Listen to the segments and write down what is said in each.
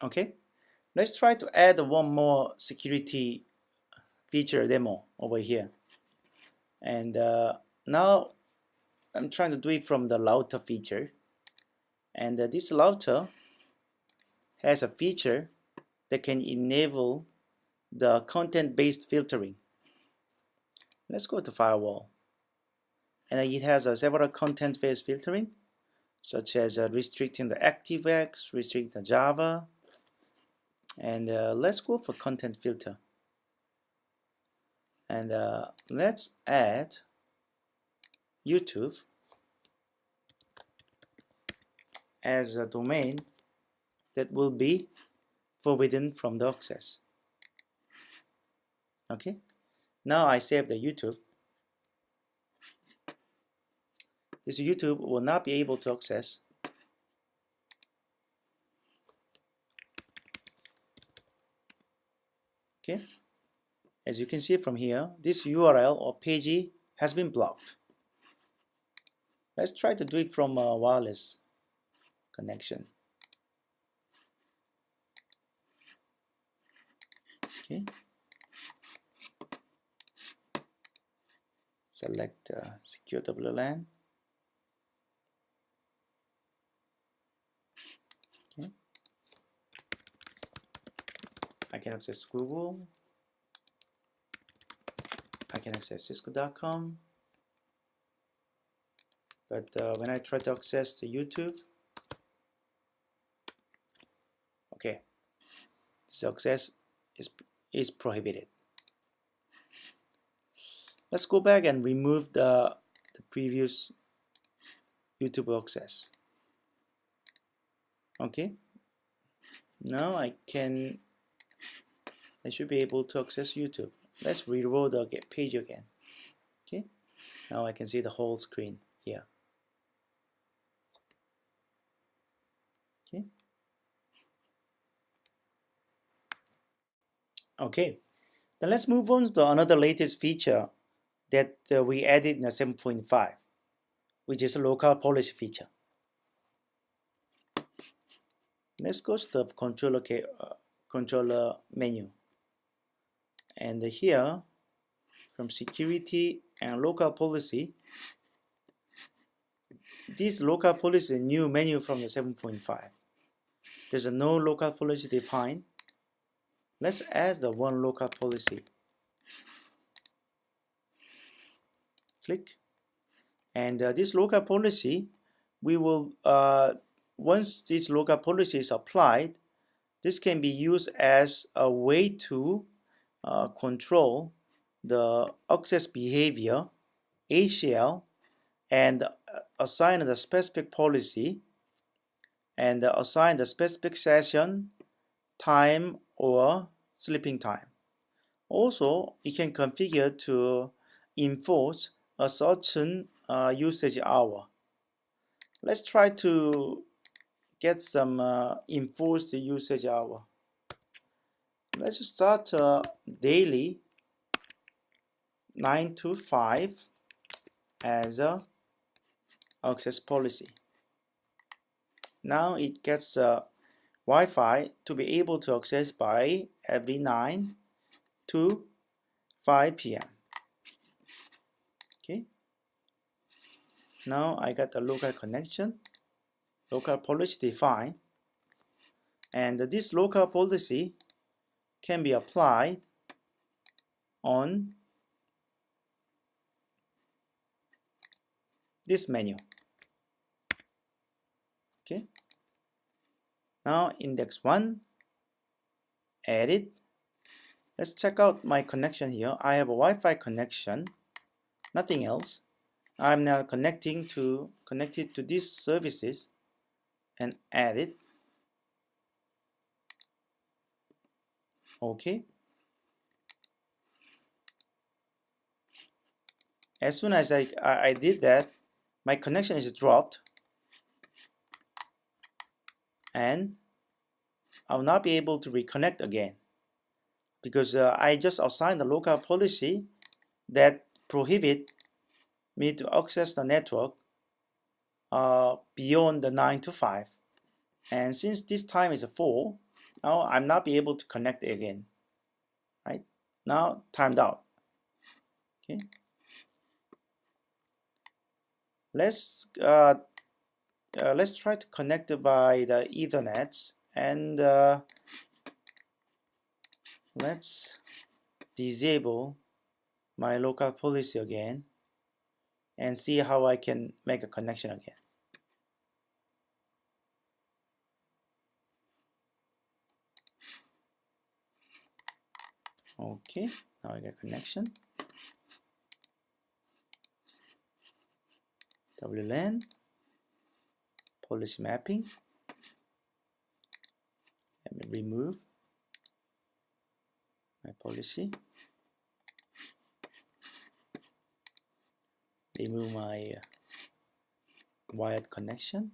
Okay, let's try to add one more security feature demo over here. And now I'm trying to do it from the router feature. And this router has a feature that can enable the content-based filtering. Let's go to firewall. And it has several content-based filtering, such as restricting the ActiveX, restricting the Java. And let's go for content filter. And let's add YouTube as a domain that will be forbidden from the access. Okay, now I save the YouTube. This YouTube will not be able to access. Okay, as you can see from here, this URL or page has been blocked. Let's try to do it from a wireless connection. Okay, select secure WLAN. Okay, I can access Google. I can access Cisco.com. But when I try to access the YouTube, okay, this access is prohibited. Let's go back and remove the previous YouTube access. Okay, now I should be able to access YouTube. Let's reload the page again. Okay, now I can see the whole screen here. Okay, then let's move on to another latest feature that we added in the 7.5, which is a local policy feature. Let's go to the controller menu. And here, from security and local policy, this local policy is a new menu from the 7.5. There's no local policy defined. Let's add the one local policy. Click. And this local policy, we will, once this local policy is applied, this can be used as a way to control the access behavior, ACL, and assign the specific policy, and assign the specific session, time, or sleeping time. Also, it can configure to enforce a certain usage hour. Let's try to get some enforced usage hour. Let's start daily 9 to 5 as a access policy. Now it gets Wi-Fi to be able to access by every 9 to 5 p.m. Okay. Now I got a local connection, local policy defined, and this local policy can be applied on this menu. Okay. Now index 1, edit. Let's check out my connection here. I have a Wi-Fi connection, nothing else. I'm now connected to these services and add it. Okay. As soon as I did that, my connection is dropped, and I will not be able to reconnect again because I just assigned a local policy that prohibit me to access the network beyond the 9 to 5. And since this time is 4, now I'm not be able to connect it again, right? Now timed out. Okay, let's try to connect it by the Ethernet, and let's disable my local policy again and see how I can make a connection again. Okay, now I get connection. WLAN, policy mapping. Let me remove my policy. Remove my wired connection.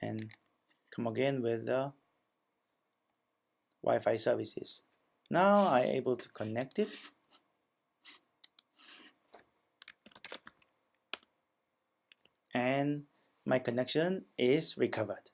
And come again with the Wi-Fi services. Now I'm able to connect it. And my connection is recovered.